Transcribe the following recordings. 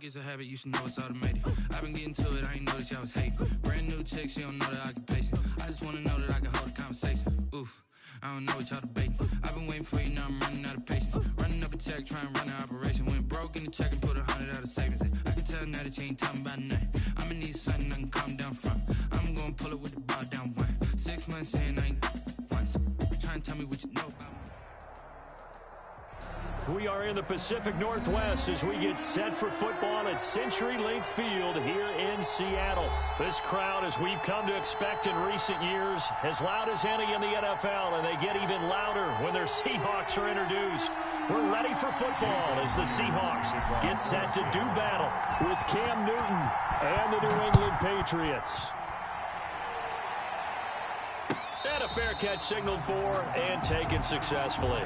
it's a habit, you should know it's automated. I've been getting to it, I ain't noticed y'all was hating. Brand new chick, she don't know the occupation. I just wanna know that I can hold a conversation. Oof, I don't know what y'all debating. I've been waiting for you, now I'm running out of patience. Running up a check, trying to run an operation. Went broke in the check and put 100 out of savings in. I can tell now that you ain't talking about nothing. I'ma need something I can calm down from. I'm gonna pull it with the bar down one. 6 months in, I ain't once. Trying to tell me what you know about me. We are in the Pacific Northwest as we get set for football at CenturyLink Field here in Seattle. This crowd, as we've come to expect in recent years, as loud as any in the NFL, and they get even louder when their Seahawks are introduced. We're ready for football as the Seahawks get set to do battle with Cam Newton and the New England Patriots. And a fair catch signaled for and taken successfully.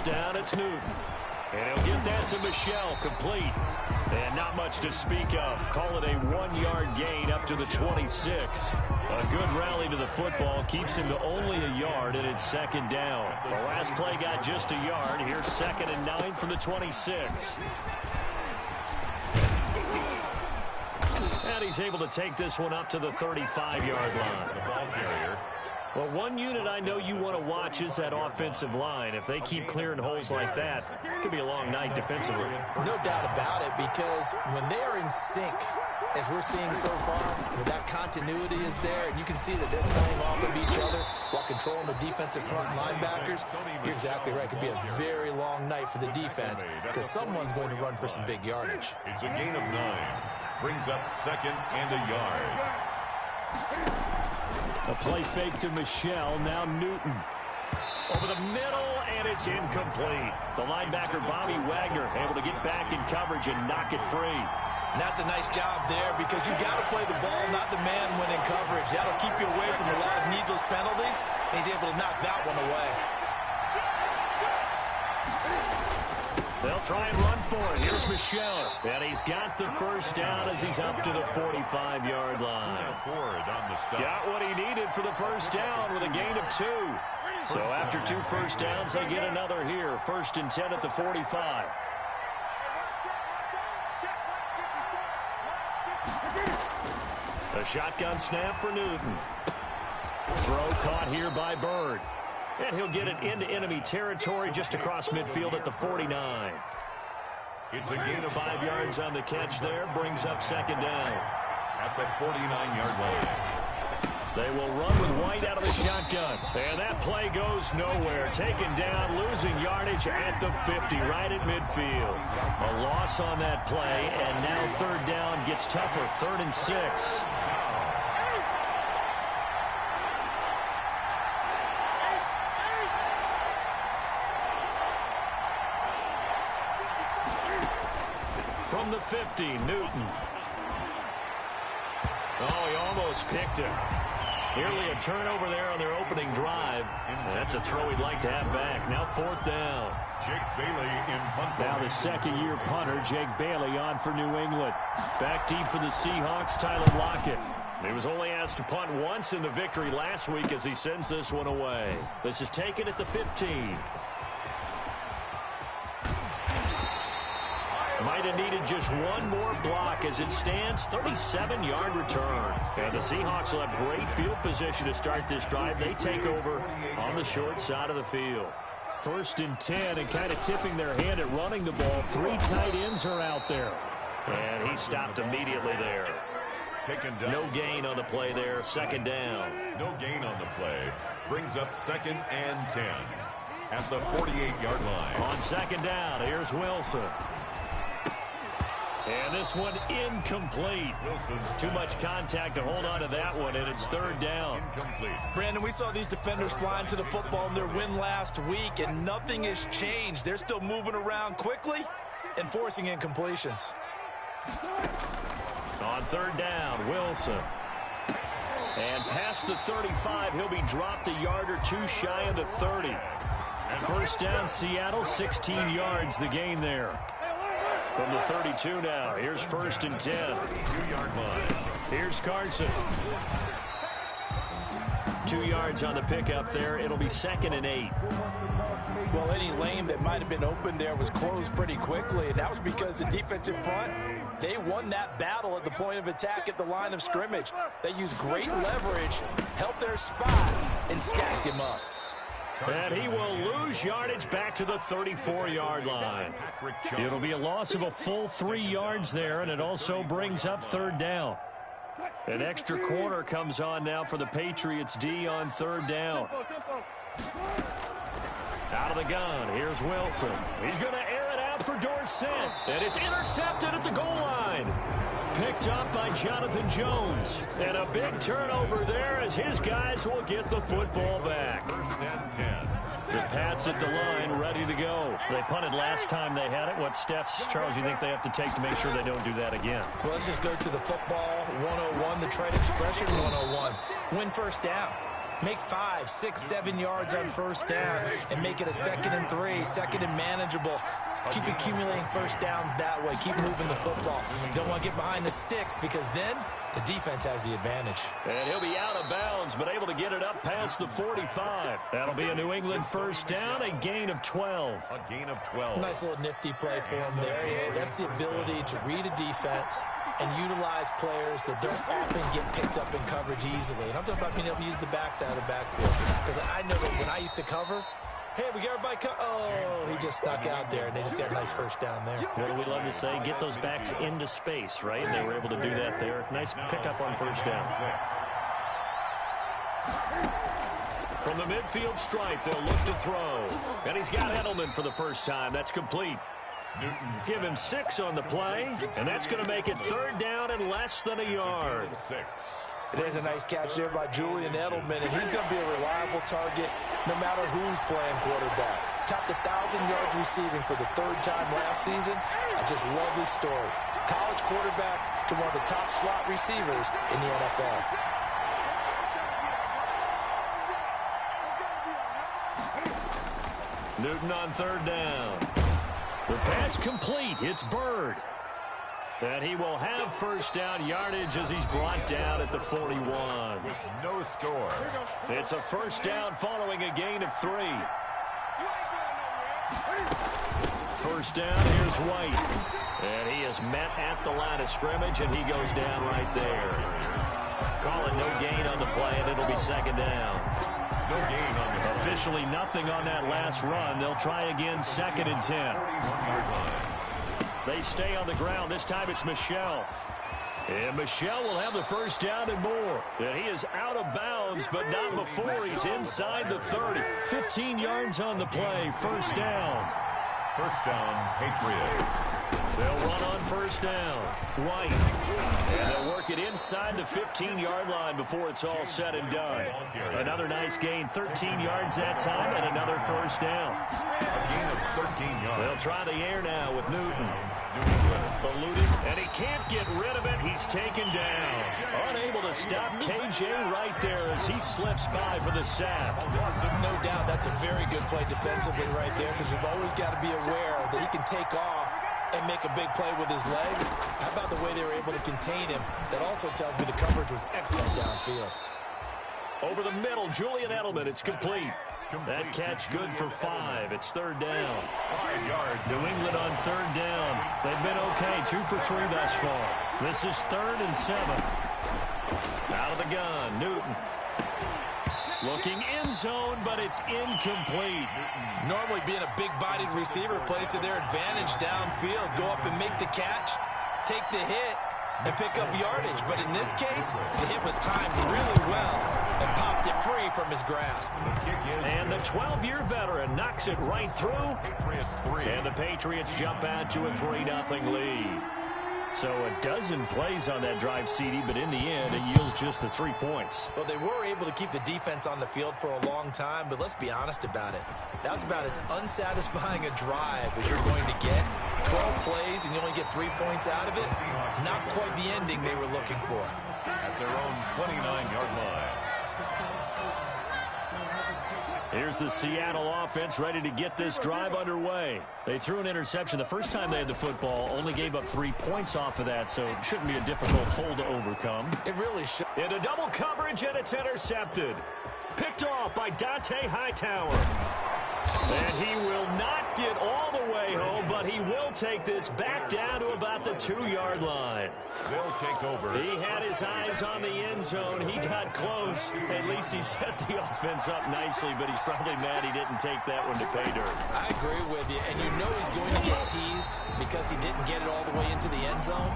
Down, it's Newton. And he'll get that to Michel, complete. And not much to speak of. Call it a 1-yard gain up to the 26. A good rally to the football keeps him to only a yard, and it's second down. The last play got just a yard. Here's 2nd and 9 from the 26. And he's able to take this one up to the 35-yard line. The ball carrier. Well, one unit I know you want to watch is that offensive line. If they keep clearing holes like that, it could be a long night defensively. No doubt about it, because when they are in sync, as we're seeing so far, when that continuity is there, and you can see that they're playing off of each other while controlling the defensive front linebackers, you're exactly right. It could be a very long night for the defense because someone's going to run for some big yardage. It's a gain of 9. Brings up 2nd and a yard. A play fake to Michel, now Newton. Over the middle, and it's incomplete. The linebacker, Bobby Wagner, able to get back in coverage and knock it free. And that's a nice job there because you got to play the ball, not the man when in coverage. That'll keep you away from a lot of needless penalties, and he's able to knock that one away. They'll try and run for it. Here's Michel. And he's got the first down as he's up to the 45-yard line. Got what he needed for the first down with a gain of 2. So after 2 first downs, they get another here. 1st and 10 at the 45. A shotgun snap for Newton. Throw caught here by Bird. And he'll get it into enemy territory just across midfield at the 49. It's a gain of 5 yards on the catch there. Brings up 2nd down. At the 49-yard line. They will run with White out of the shotgun. And that play goes nowhere. Taken down, losing yardage at the 50, right at midfield. A loss on that play, and now 3rd down gets tougher. 3rd and 6. From the 50, Newton. Oh, he almost picked him. Nearly a turnover there on their opening drive. That's a throw he'd like to have back. Now 4th down. Jake Bailey in punt. Now the second-year punter, Jake Bailey, on for New England. Back deep for the Seahawks, Tyler Lockett. He was only asked to punt once in the victory last week as he sends this one away. This is taken at the 15. Might have needed just one more block as it stands. 37-yard return. And the Seahawks will have great field position to start this drive. They take over on the short side of the field. 1st and 10, and kind of tipping their hand at running the ball. 3 tight ends are out there. And he stopped immediately there. Taken down. No gain on the play there. 2nd down. No gain on the play. Brings up 2nd and 10. At the 48-yard line. On 2nd down, here's Wilson. And this one incomplete. Wilson's too much contact to hold on to that one, and it's 3rd down. Incomplete. Brandon, we saw these defenders flying to the football in their win last week, and nothing has changed. They're still moving around quickly and forcing incompletions. On 3rd down, Wilson. And past the 35, he'll be dropped a yard or 2 shy of the 30. First down, Seattle, 16 yards the gain there. From the 32 now, here's 1st and 10. 2-yard line. Here's Carson. 2 yards on the pickup there. It'll be 2nd and 8. Well, any lane that might have been open there was closed pretty quickly, and that was because the defensive front, they won that battle at the point of attack at the line of scrimmage. They used great leverage, helped their spot, and stacked him up. And he will lose yardage back to the 34-yard line. It'll be a loss of a full 3 yards there, and it also brings up 3rd down. An extra corner comes on now for the Patriots D on 3rd down. Out of the gun, here's Wilson. He's going to air it out for Dorsett, and it's intercepted at the goal line. Picked up by Jonathan Jones. And a big turnover there as his guys will get the football back. 1st and 10. The Pats at the line, ready to go. They punted last time they had it. What steps, Charles, you think they have to take to make sure they don't do that again? Well, let's just go to the football 101, the trade expression 101. Win 1st down. Make 5, 6, 7 yards on 1st down and make it a 2nd and 3, 2nd and manageable. Keep accumulating 1st downs that way. Keep moving the football. You don't want to get behind the sticks because then the defense has the advantage. And he'll be out of bounds, but able to get it up past the 45. That'll be a New England 1st down, a gain of 12. A gain of 12. Nice little nifty play for him there. Yeah, that's the ability to read a defense and utilize players that don't often get picked up in coverage easily. And I'm talking about being able to use the backs out of the backfield. Because I know that when I used to cover, hey, we got everybody oh, he just snuck out there, and they just got a nice 1st down there. What do we love to say? Get those backs into space, right? And they were able to do that there. Nice pickup on 1st down. From the midfield stripe, they'll look to throw. And he's got Edelman for the first time. That's complete. Give him 6 on the play, and that's going to make it 3rd down and less than a yard. There's a nice catch there by Julian Edelman, and he's going to be a reliable target no matter who's playing quarterback. Topped 1,000 yards receiving for the 3rd time last season. I just love his story. College quarterback to one of the top slot receivers in the NFL. Newton on 3rd down. The pass complete. It's Bird. And he will have 1st down yardage as he's brought down at the 41. No score. It's a 1st down following a gain of 3. 1st down, here's White. And he is met at the line of scrimmage, and he goes down right there. Call it no gain on the play, and it'll be 2nd down. No gain on the play. Officially nothing on that last run. They'll try again 2nd and 10. 41-yard line. They stay on the ground. This time it's Michel. And Michel will have the 1st down and more. And he is out of bounds, but not before he's inside the 30. 15 yards on the play. 1st down. 1st down, Patriots. They'll run on 1st down. White. And they'll work it inside the 15-yard line before it's all said and done. Another nice gain. 13 yards that time and another 1st down. A gain of 13 yards. They'll try the air now with Newton. Eluded, and he can't get rid of it. He's taken down. Unable to stop KJ right there as he slips by for the sack. No doubt that's a very good play defensively right there because you've always got to be aware that he can take off and make a big play with his legs. How about the way they were able to contain him? That also tells me the coverage was excellent downfield. Over the middle, Julian Edelman. It's complete. That catch good for 5. It's 3rd down. 5 yards. New England on 3rd down. They've been okay. 2 for 3 thus far. This is 3rd and 7. Out of the gun, Newton. Looking end zone, but it's incomplete. Normally being a big-bodied receiver plays to their advantage downfield. Go up and make the catch, take the hit, and pick up yardage. But in this case, the hit was timed really well and popped it free from his grasp. And the 12-year veteran knocks it right through. And the Patriots jump out to a 3-0 lead. So a dozen plays on that drive, CD, but in the end, it yields just the 3 points. Well, they were able to keep the defense on the field for a long time, but let's be honest about it. That was about as unsatisfying a drive as you're going to get. 12 plays and you only get 3 points out of it. Not quite the ending they were looking for. At their own 29-yard line. Here's the Seattle offense ready to get this drive underway. They threw an interception the first time they had the football, only gave up 3 points off of that, so it shouldn't be a difficult hole to overcome. It really should. Into double coverage, and it's intercepted. Picked off by Dante Hightower. And he will not get all the way home, but he will take this back down to about the 2-yard line. They'll take over. He had his eyes on the end zone. He got close. At least he set the offense up nicely, but he's probably mad he didn't take that one to pay dirt. I agree with you, and you know he's going to get teased because he didn't get it all the way into the end zone.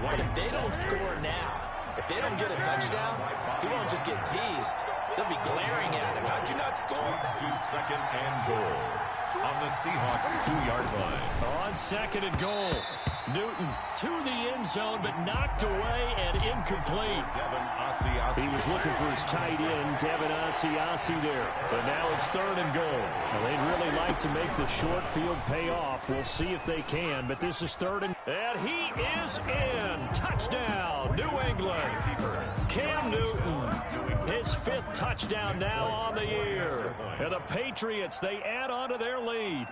But if they don't score now, if they don't get a touchdown, he won't just get teased. They'll be glaring at him. How'd you not score? To second and goal on the Seahawks 2-yard line. On second and goal, Newton to the end zone, but knocked away and incomplete. He was looking for his tight end, Devin Asiasi there. But now it's third and goal. Well, they'd really like to make the short field pay off. We'll see if they can, but this is third and... And he is in. Touchdown, New England. Cam Newton. His 5th touchdown now on the year. And the Patriots, they add on to their lead.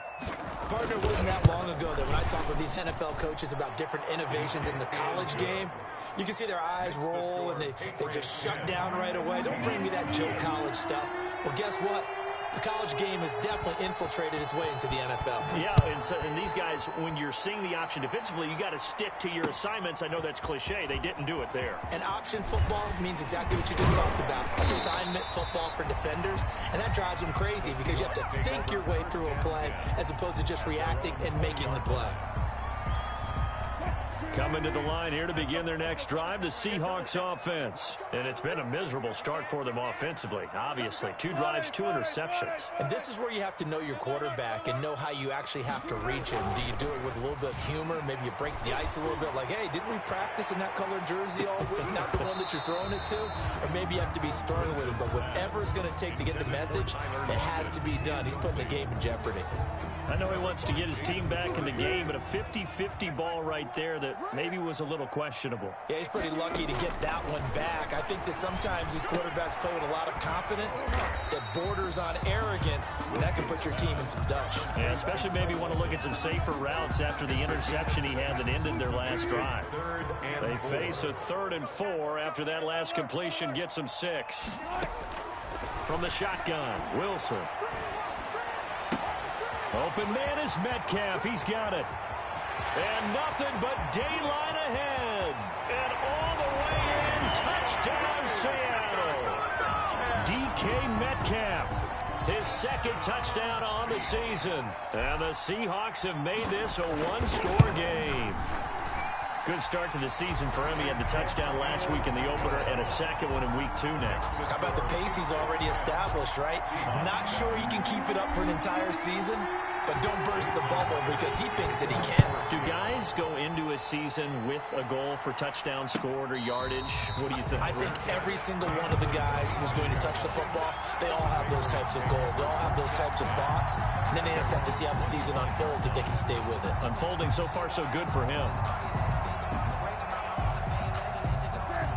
Partner, it wasn't that long ago that when I talk with these NFL coaches about different innovations in the college game, you can see their eyes roll and they just shut down right away. Don't bring me that Joe College stuff. Well, guess what? The college game has definitely infiltrated its way into the NFL. Yeah, and these guys, when you're seeing the option defensively, you got to stick to your assignments. I know that's cliche. They didn't do it there. And option football means exactly what you just talked about. Assignment football for defenders. And that drives them crazy because you have to think your way through a play as opposed to just reacting and making the play. Coming to the line here to begin their next drive, the Seahawks offense. And it's been a miserable start for them offensively, obviously. 2 drives, 2 interceptions. And this is where you have to know your quarterback and know how you actually have to reach him. Do you do it with a little bit of humor? Maybe you break the ice a little bit like, hey, didn't we practice in that colored jersey all week? Not the one that you're throwing it to? Or maybe you have to be stern with him. But whatever it's going to take to get the message, it has to be done. He's putting the game in jeopardy. I know he wants to get his team back in the game, but a 50-50 ball right there that maybe was a little questionable. Yeah, he's pretty lucky to get that one back. I think that sometimes these quarterbacks play with a lot of confidence that borders on arrogance, and that can put your team in some Dutch. Yeah, especially maybe want to look at some safer routes after the interception he had that ended their last drive. They face a 3rd and 4 after that last completion gets them 6. From the shotgun, Wilson. Open man is Metcalf. He's got it. And nothing but daylight ahead. And all the way in. Touchdown, Seattle. DK Metcalf. His 2nd touchdown on the season. And the Seahawks have made this a 1-score game. Good start to the season for him. He had the touchdown last week in the opener and a 2nd one in week 2 now. How about the pace he's already established, right? Not sure he can keep it up for an entire season, but don't burst the bubble because he thinks that he can. Do guys go into a season with a goal for touchdown scored or yardage? What do you think? I think every single one of the guys who's going to touch the football, they all have those types of goals. They all have those types of thoughts. And then they just have to see how the season unfolds if they can stay with it. Unfolding so far so good for him.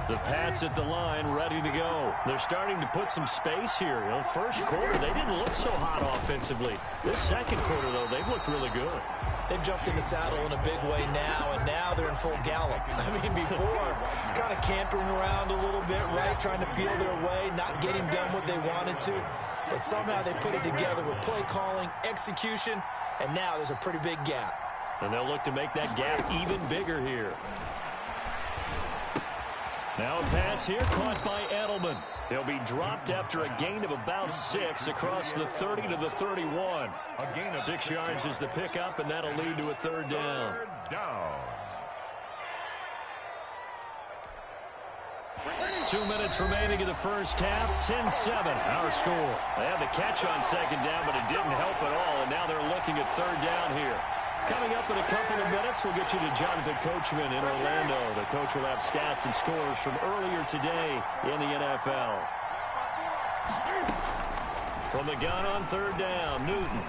The Pats at the line, ready to go. They're starting to put some space here. You know, first quarter, they didn't look so hot offensively. This second quarter, though, they've looked really good. They've jumped in the saddle in a big way now, and now they're in full gallop. I mean, before, kind of cantering around a little bit, right, trying to feel their way, not getting done what they wanted to. But somehow they put it together with play calling, execution, and now there's a pretty big gap. And they'll look to make that gap even bigger here. Now a pass here caught by Edelman. He'll be dropped after a gain of about 6 across the 30 to the 31. 6 yards is the pickup, and that'll lead to a 3rd down. 2 minutes remaining in the first half. 10-7, our score. They had the catch on 2nd down, but it didn't help at all, and now they're looking at 3rd down here. Coming up in a couple of minutes, we'll get you to Jonathan Coachman in Orlando. The coach will have stats and scores from earlier today in the NFL. From the gun on 3rd down, Newton.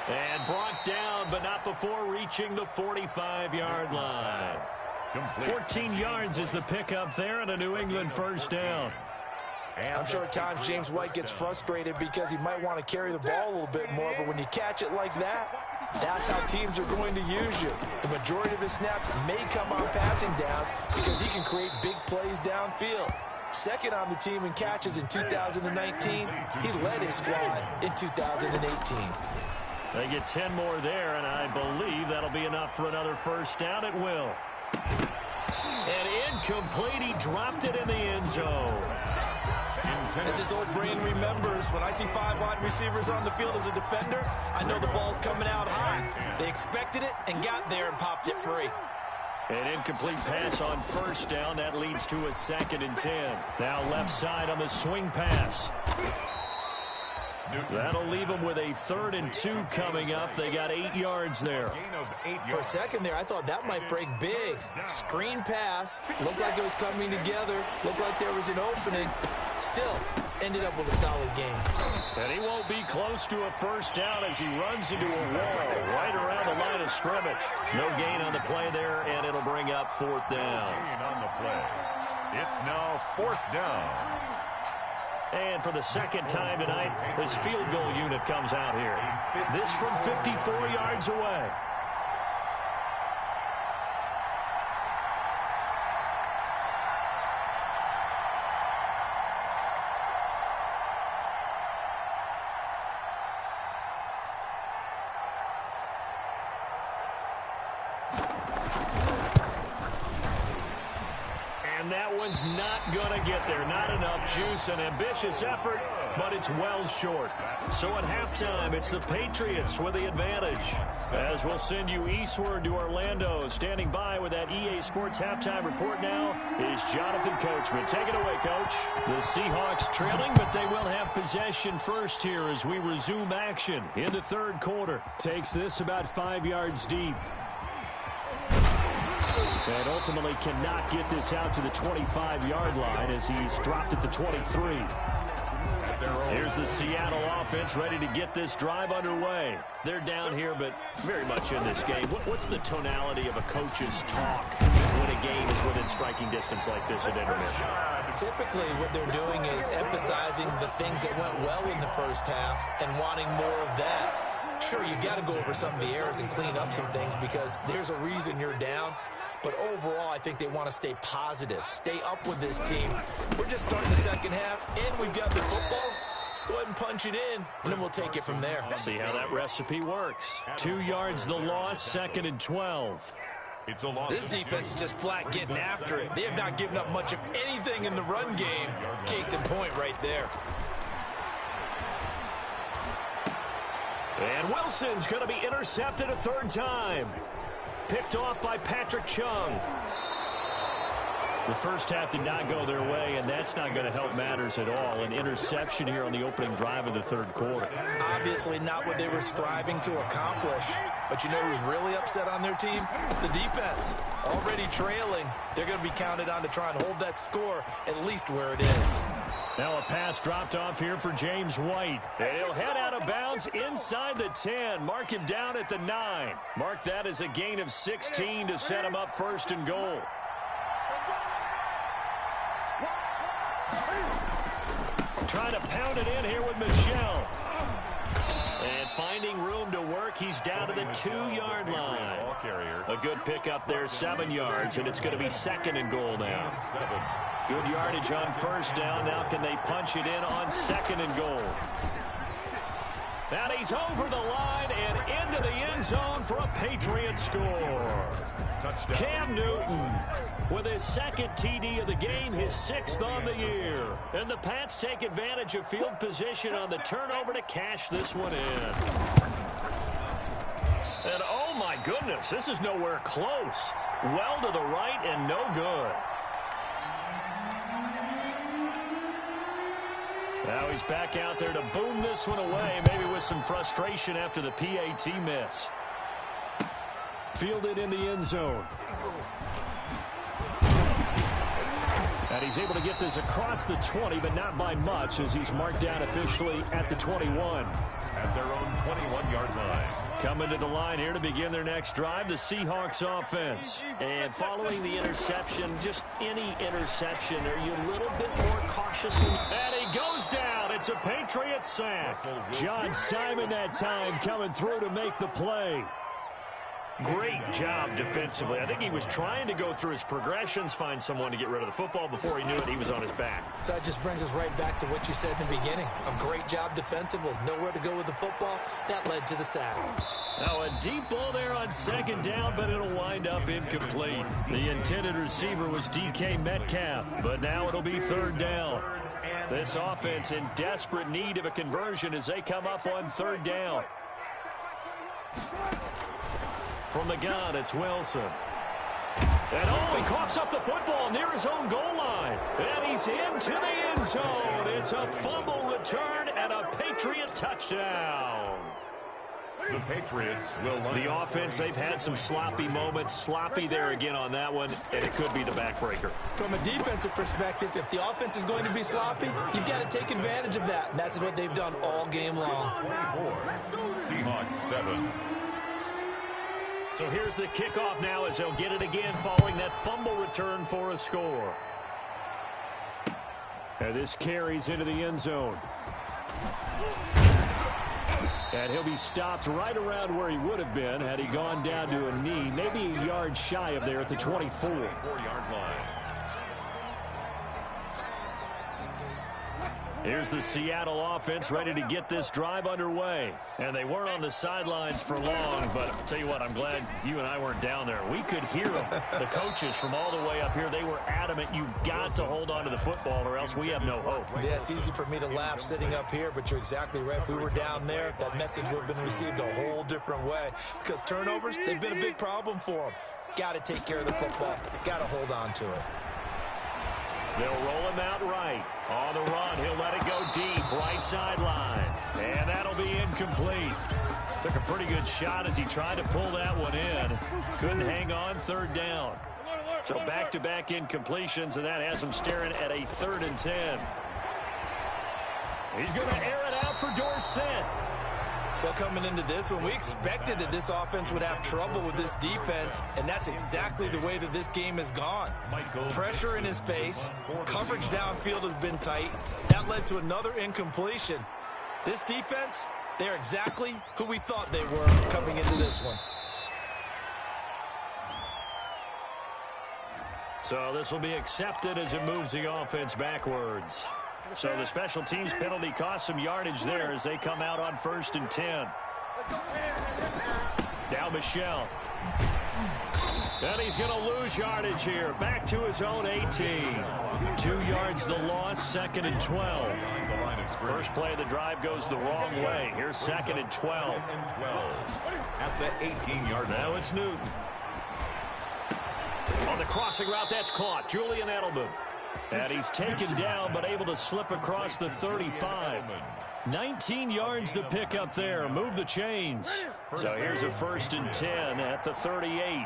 And brought down, but not before reaching the 45-yard line. 14 yards is the pickup there, and a New England 1st down. I'm sure at times James White gets frustrated because he might want to carry the ball a little bit more, but when you catch it like that, that's how teams are going to use you. The majority of his snaps may come on passing downs because he can create big plays downfield. Second on the team in catches in 2019. He led his squad in 2018. They get 10 more there, and I believe that'll be enough for another first down. It will. And incomplete. He dropped it in the end zone. As his old brain remembers, when I see 5 wide receivers on the field as a defender, I know the ball's coming out high. They expected it and got there and popped it free. An incomplete pass on first down. That leads to a 2nd and 10. Now left side on the swing pass. That'll leave them with a 3rd and 2 coming up. They got 8 yards there. For a second there, I thought that might break big. Screen pass. Looked like it was coming together. Looked like there was an opening. Still, ended up with a solid game. And he won't be close to a first down as he runs into a wall right around the line of scrimmage. No gain on the play there, and it'll bring up 4th down. Gain on the play. It's now 4th down. And for the 2nd time tonight, this field goal unit comes out here. This from 54 yards away. And that one's not going to get there. Not enough juice. An ambitious effort, but it's well short. So at halftime, it's the Patriots with the advantage. As we'll send you eastward to Orlando. Standing by with that EA Sports halftime report now is Jonathan Coachman. Take it away, Coach. The Seahawks trailing, but they will have possession first here as we resume action in the 3rd quarter. Takes this about 5 yards deep. And ultimately cannot get this out to the 25-yard line as he's dropped at the 23. Here's the Seattle offense ready to get this drive underway. They're down here, but very much in this game. What's the tonality of a coach's talk when a game is within striking distance like this at intermission? Typically, what they're doing is emphasizing the things that went well in the first half and wanting more of that. Sure, you've got to go over some of the errors and clean up some things because there's a reason you're down. But overall, I think they want to stay positive, stay up with this team. We're just starting the 2nd half, and we've got the football. Let's go ahead and punch it in, and then we'll take it from there. See how that recipe works. 2 yards the loss, 2nd and 12. This defense is just flat getting after it. They have not given up much of anything in the run game. Case in point right there. And Wilson's going to be intercepted a 3rd time. Picked off by Patrick Chung. The first half did not go their way, and that's not going to help matters at all. An interception here on the opening drive of the 3rd quarter. Obviously not what they were striving to accomplish. But you know who's really upset on their team? The defense. Already trailing. They're going to be counted on to try and hold that score at least where it is. Now a pass dropped off here for James White. And he'll head out of bounds inside the 10. Mark him down at the 9. Mark that as a gain of 16 to set him up 1st and goal. Trying to pound it in here with Michel. And finding room to work, he's down to the 2-yard line. A good pickup there, 7 yards, and it's going to be 2nd and goal now. Good yardage on first down. Now can they punch it in on 2nd and goal? And he's over the line and into the end zone for a Patriot score. Touchdown. Cam Newton with his 2nd TD of the game, his 6th on the year. And the Pats take advantage of field position on the turnover to cash this one in. And oh my goodness, this is nowhere close. Well to the right and no good. Now he's back out there to boom this one away, maybe with some frustration after the PAT miss. Fielded in the end zone. And he's able to get this across the 20, but not by much, as he's marked down officially at the 21. At their own 21-yard line. Coming to the line here to begin their next drive, the Seahawks offense. And following the interception, just any interception, are you a little bit more cautious? And he goes down. It's a Patriot sack. John Simon that time coming through to make the play. Great job defensively. I think he was trying to go through his progressions, find someone to get rid of the football. Before he knew it, he was on his back. So that just brings us right back to what you said in the beginning. A great job defensively. Nowhere to go with the football. That led to the sack. Now a deep ball there on second down, but it'll wind up incomplete. The intended receiver was DK Metcalf, but now it'll be third down. This offense in desperate need of a conversion as they come up on third down. From the gun, it's Wilson. And he coughs up the football near his own goal line. And he's into the end zone. It's a fumble return and a Patriot touchdown. The Patriots will... The offense, they've had some sloppy moments. Sloppy there again on that one, and it could be the backbreaker. From a defensive perspective, if the offense is going to be sloppy, you've got to take advantage of that. And that's what they've done all game long. 24, Seahawks 7. So here's the kickoff now as they'll get it again following that fumble return for a score. And this carries into the end zone. And he'll be stopped right around where he would have been had he gone down to a knee, maybe a yard shy of there at the 24. 4-yard line. Here's the Seattle offense ready to get this drive underway. And they weren't on the sidelines for long, but I'll tell you what, I'm glad you and I weren't down there. We could hear them. The coaches from all the way up here, they were adamant, you've got to hold on to the football or else we have no hope. Yeah, it's easy for me to laugh sitting up here, but you're exactly right. If we were down there, that message would have been received a whole different way. Because turnovers, they've been a big problem for them. Got to take care of the football. Got to hold on to it. They'll roll him out right. On the run, he'll let it go deep, right sideline. And that'll be incomplete. Took a pretty good shot as he tried to pull that one in. Couldn't hang on, third down. So back-to-back incompletions, and that has him staring at a 3rd and 10. He's going to air it out for Dorsett. Well, coming into this one, we expected that this offense would have trouble with this defense, and that's exactly the way that this game has gone. Pressure in his face, coverage downfield has been tight. That led to another incompletion. This defense, they're exactly who we thought they were coming into this one. So this will be accepted as it moves the offense backwards. So the special teams penalty cost some yardage there as they come out on 1st and 10. Now Michelle. And he's going to lose yardage here. Back to his own 18. 2 yards the loss, 2nd and 12. First play of the drive goes the wrong way. Here's 2nd and 12. At the 18-yard line. Now it's Newton. On the crossing route, that's caught. Julian Edelman. And he's taken down, but able to slip across the 35. 19 yards to pick up there. Move the chains. So here's a 1st and 10 at the 38.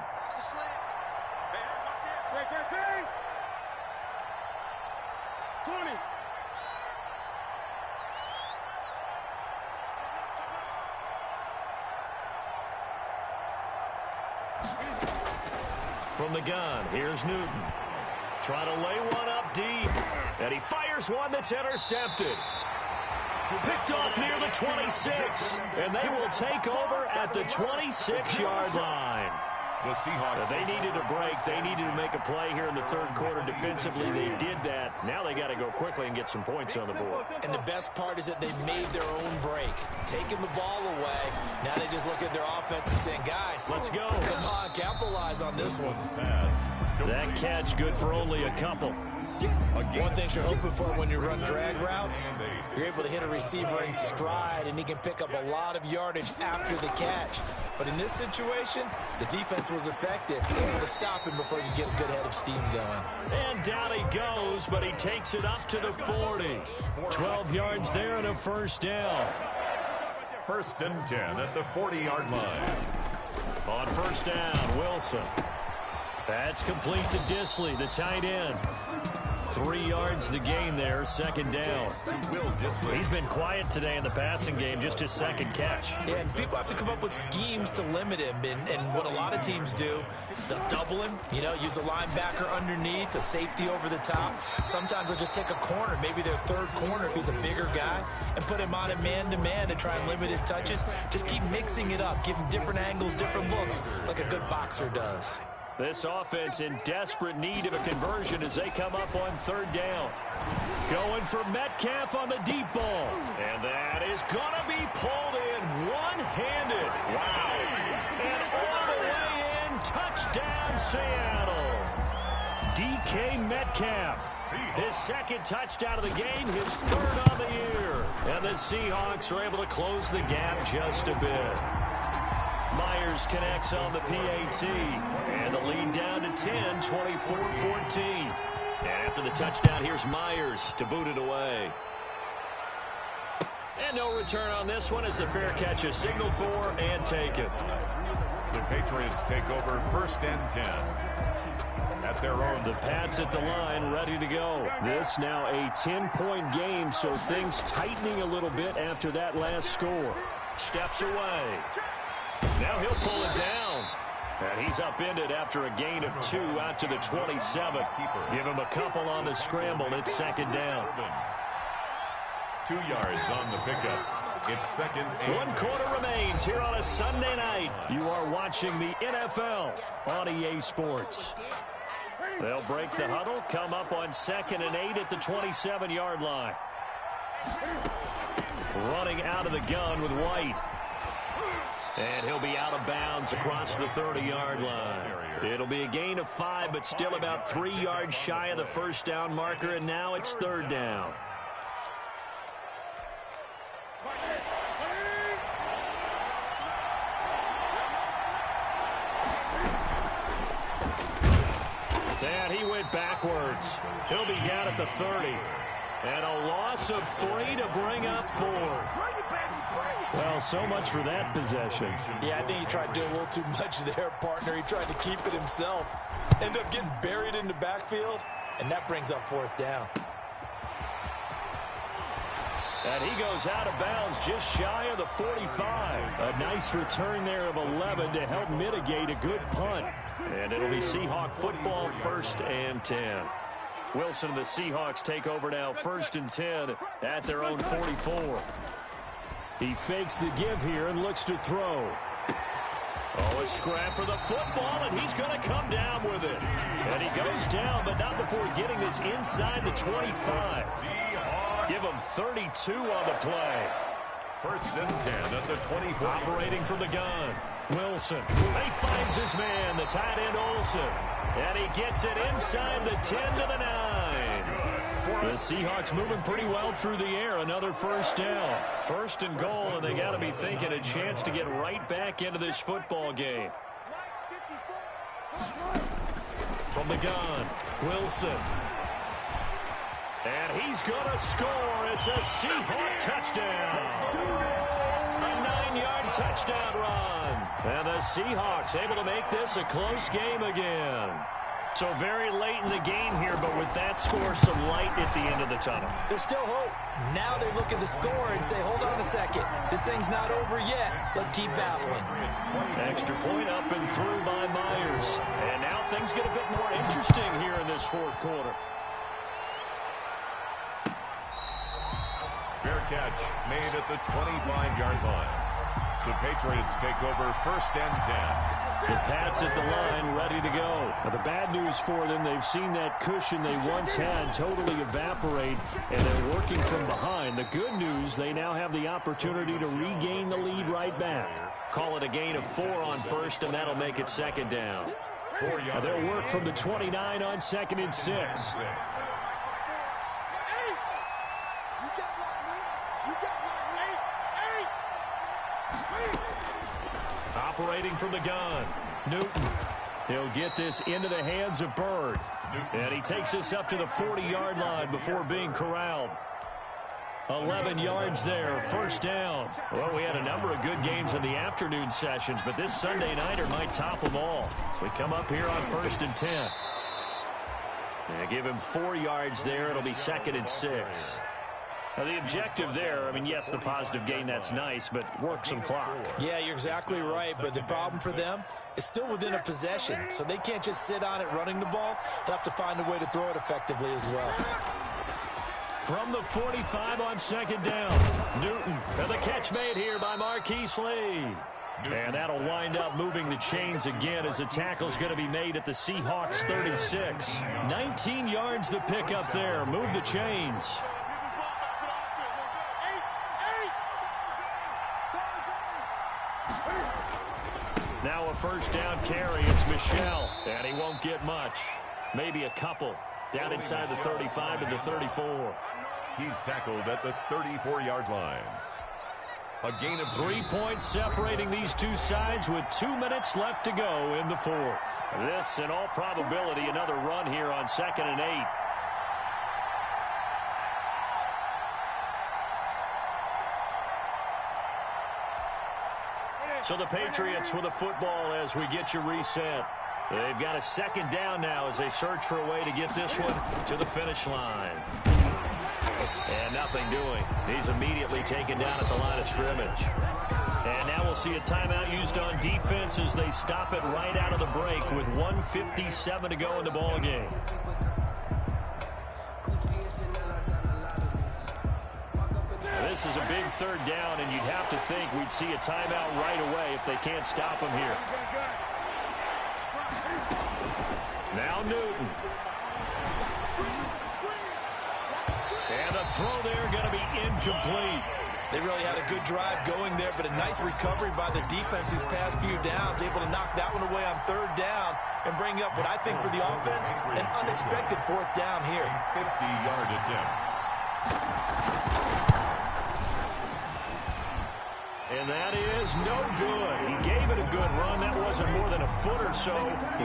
From the gun, here's Newton. Trying to lay one up deep. And he fires one that's intercepted. Picked off near the 26. And they will take over at the 26-yard line. The Seahawks. They needed a break. They needed to make a play here in the 3rd quarter defensively. They did that. Now they got to go quickly and get some points on the board. And the best part is that they made their own break. Taking the ball away. Now they just look at their offense and saying, guys, let's go. Come on, capitalize on this one. That catch good for only a couple. One thing you're hoping for when you run drag routes, you're able to hit a receiver in stride, and he can pick up a lot of yardage after the catch. But in this situation, the defense was effective, able to stop him before you get a good head of steam going. And down he goes, but he takes it up to the 40. 12 yards there and a 1st down. 1st and 10 at the 40-yard line. On 1st down, Wilson. That's complete to Disley, the tight end. 3 yards the gain there, second down. He's been quiet today in the passing game, just his second catch. Yeah, and people have to come up with schemes to limit him. And what a lot of teams do, they'll double him, use a linebacker underneath, a safety over the top. Sometimes they'll just take a corner, maybe their third corner if he's a bigger guy, and put him on a man-to-man to try and limit his touches. Just keep mixing it up, give him different angles, different looks, like a good boxer does. This offense in desperate need of a conversion as they come up on third down. Going for Metcalf on the deep ball. And that is going to be pulled in one-handed. Wow. And all the way in, touchdown Seattle. DK Metcalf, his second touchdown of the game, his third on the year. And the Seahawks are able to close the gap just a bit. Myers connects on the PAT, and the lead down to 10, 24-14. And after the touchdown, here's Myers to boot it away. And no return on this one as the fair catch is signaled for and taken. The Patriots take over first and 10 at their own. The Pats at the line, ready to go. This now a 10-point game, so things tightening a little bit after that last score. Steps away. Now he'll pull it down. And he's upended after a gain of 2 out to the 27. Give him a couple on the scramble. It's second down. 2 yards on the pickup. It's second and 1 quarter remains here on a Sunday night. You are watching the NFL on EA Sports. They'll break the huddle, come up on 2nd and 8 at the 27-yard line. Running out of the gun with White. And he'll be out of bounds across the 30-yard line. It'll be a gain of 5, but still about 3 yards shy of the first down marker, and now it's third down. And he went backwards. He'll be down at the 30. And a loss of 3 to bring up 4. Well, so much for that possession. Yeah, I think he tried to do a little too much there, partner. He tried to keep it himself. Ended up getting buried in the backfield, and that brings up fourth down. And he goes out of bounds just shy of the 45. A nice return there of 11 to help mitigate a good punt. And it'll be Seahawk football, first and 10. Wilson and the Seahawks take over now, first and 10 at their own 44. He fakes the give here and looks to throw. Oh, a scrap for the football, and he's going to come down with it. And he goes down, but not before getting this inside the 25. Give him 32 on the play. first and 10 at the 24. Operating from the gun. Wilson. He finds his man, the tight end Olsen. And he gets it inside the 10 to the 9. The Seahawks moving pretty well through the air. Another first down. First and goal, and they got to be thinking a chance to get right back into this football game. From the gun, Wilson. And he's going to score. It's a Seahawk touchdown. A 9-yard touchdown run. And the Seahawks able to make this a close game again. So very late in the game here, but with that score, some light at the end of the tunnel. There's still hope. Now they look at the score and say, hold on a second. This thing's not over yet. Let's keep battling. Extra point up and through by Myers. And now things get a bit more interesting here in this fourth quarter. Fair catch made at the 25-yard line. The Patriots take over first and 10. The Pats at the line, ready to go. Now, the bad news for them, they've seen that cushion they once had totally evaporate, and they're working from behind. The good news, they now have the opportunity to regain the lead right back. Call it a gain of 4 on first, and that'll make it second down. Now, they'll work from the 29 on second and 6. Operating from the gun, Newton. He'll get this into the hands of Bird. And he takes this up to the 40-yard line before being corralled. 11 yards there, first down. Well, we had a number of good games in the afternoon sessions, but this Sunday nighter might top them all. So we come up here on first and 10. And give him 4 yards there. It'll be 2nd and 6. Now, the objective there, I mean, yes, the positive gain, that's nice, but work some clock. Yeah, you're exactly right, but the problem for them is still within a possession, so they can't just sit on it running the ball. They'll have to find a way to throw it effectively as well. From the 45 on 2nd down, Newton, and the catch made here by Marquise Lee. And that'll wind up moving the chains again as the tackle's going to be made at the Seahawks 36. 19 yards to pick up there. Move the chains. Now a 1st down carry. It's Michel, and he won't get much. Maybe a couple. Down inside the 35 and the 34. He's tackled at the 34-yard line. A gain of 3 points separating these two sides with 2 minutes left to go in the 4th. This, in all probability, another run here on 2nd and 8. So the Patriots with the football as we get you reset. They've got a 2nd down now as they search for a way to get this one to the finish line. And nothing doing. He's immediately taken down at the line of scrimmage. And now we'll see a timeout used on defense as they stop it right out of the break with 1:57 to go in the ball game. This is a big 3rd down, and you'd have to think we'd see a timeout right away if they can't stop him here. Now Newton. And the throw there going to be incomplete. They really had a good drive going there, but a nice recovery by the defense these past few downs, able to knock that one away on 3rd down and bring up what I think for the offense, an unexpected 4th down here. 50-yard attempt. And that is no good. He gave it a good run. That wasn't more than a foot or so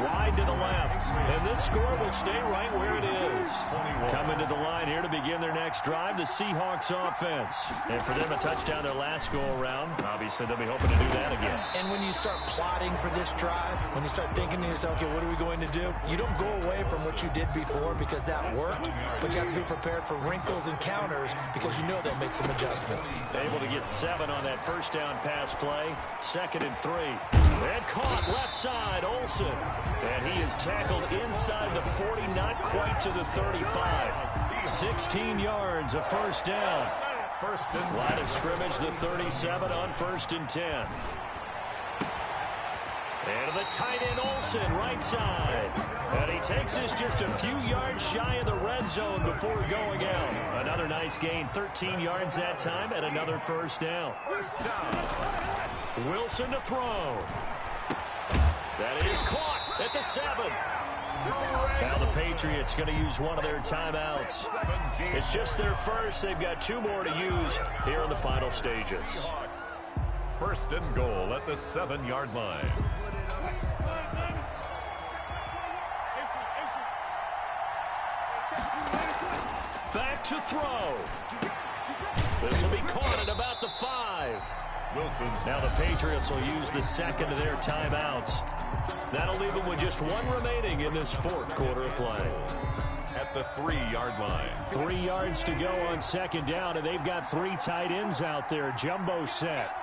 wide to the left. And this score will stay right where it is. Coming to the line here to begin their next drive, the Seahawks offense. And for them, a touchdown their last go-around. Obviously, they'll be hoping to do that again. And when you start plotting for this drive, when you start thinking to yourself, okay, what are we going to do? You don't go away from what you did before because that worked, but you have to be prepared for wrinkles and counters because you know they'll make some adjustments. Able to get 7 on that 1st down pass play. 2nd and 3. And caught left side, Olsen. And he is tackled inside the 40, not quite to the 35. 16 yards, a 1st down. Line of scrimmage, the 37 on 1st and 10. And the tight end, Olsen, right side. And he takes this just a few yards shy of the red zone before going out. Another nice gain, 13 yards that time, and another 1st down. Wilson to throw. That is caught at the 7. Now the Patriots going to use one of their timeouts. It's just their first. They've got 2 more to use here in the final stages. 1st and goal at the 7-yard line. Back to throw. This will be caught at about the 5. Wilson's. Now the Patriots will use the 2nd of their timeouts. That'll leave them with just 1 remaining in this 4th quarter of play. At the 3-yard line. 3 yards to go on 2nd down, and they've got 3 tight ends out there. Jumbo set.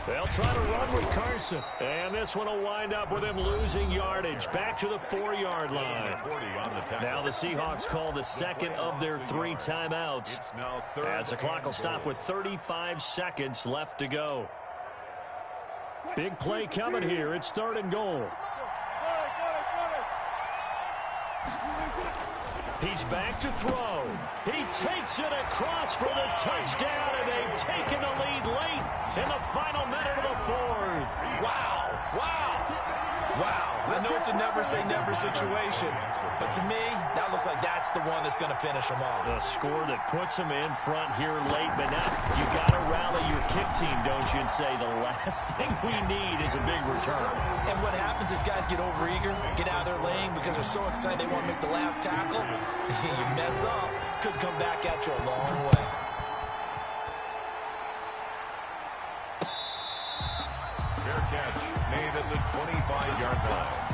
They'll try to run with Carson. And this one will wind up with him losing yardage. Back to the 4-yard line. Now the Seahawks call the 2nd of their 3 timeouts. As the clock will stop with 35 seconds left to go. Big play coming here. It's 3rd and goal. He's back to throw. He takes it across for the touchdown, and they've taken the lead late in the final minute of the 4th. Wow. Wow. Wow. I know it's a never-say-never situation, but to me, that looks like that's the one that's going to finish them off. The score that puts them in front here late, but now you got to rally your kick team, don't you, and say the last thing we need is a big return. And what happens is guys get overeager, get out of their lane because they're so excited they want to make the last tackle. You mess up, could come back at you a long way. Fair catch made at the 25-yard line.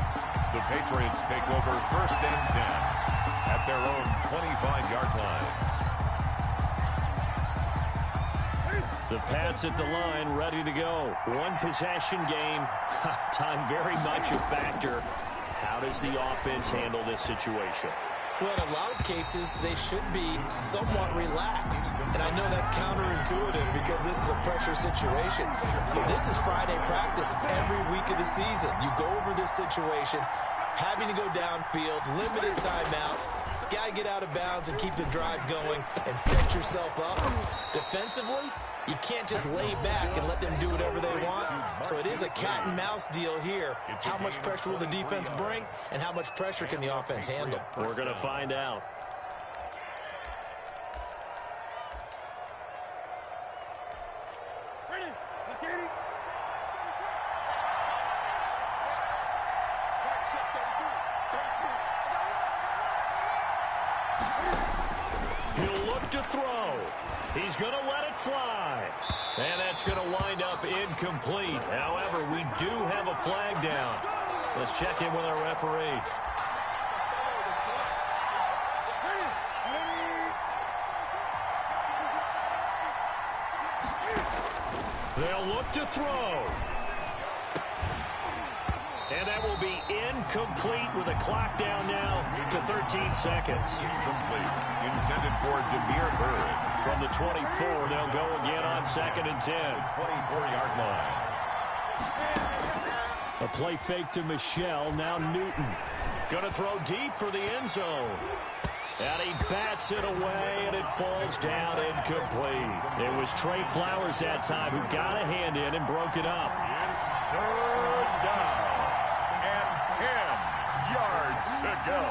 The Patriots take over 1st and 10 at their own 25-yard line. The Pats at the line, ready to go. One possession game. Time very much a factor. How does the offense handle this situation? Well, in a lot of cases, they should be somewhat relaxed. And I know that's counterintuitive because this is a pressure situation. But this is Friday practice every week of the season. You go over this situation, having to go downfield, limited timeouts, got to get out of bounds and keep the drive going and set yourself up. Defensively, you can't just lay back and let them do whatever they want. So it is a cat and mouse deal here. How much pressure will the defense bring, and how much pressure can the offense handle? We're going to find out. He'll look to throw. He's going to let it fly. And that's going to wind up incomplete. However, we do have a flag down. Let's check in with our referee. They'll look to throw. And that will be incomplete with a clock down now to 13 seconds. Incomplete. Intended for Demir Bird. From the 24, they'll go again on 2nd and 10. 24-yard line. A play fake to Michelle. Now Newton. Going to throw deep for the end zone. And he bats it away, and it falls down incomplete. It was Trey Flowers that time who got a hand in and broke it up. Third down. And 10 yards to go.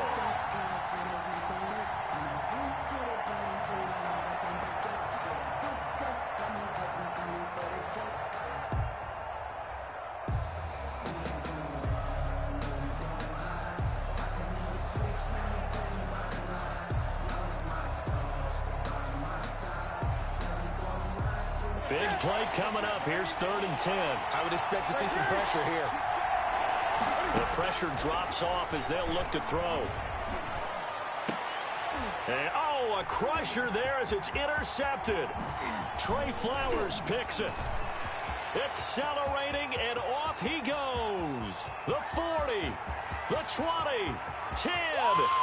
Big play coming up. Here's 3rd and 10. I would expect to see some pressure here. The pressure drops off as they'll look to throw. And, oh, a crusher there as it's intercepted. Trey Flowers picks it. Accelerating, and off he goes. The 40, the 20, 10,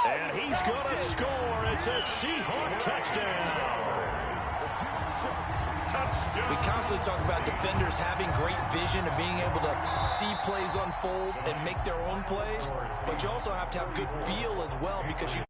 and he's going to score. It's a Seahawk touchdown. We constantly talk about defenders having great vision and being able to see plays unfold and make their own plays, but you also have to have good feel as well because you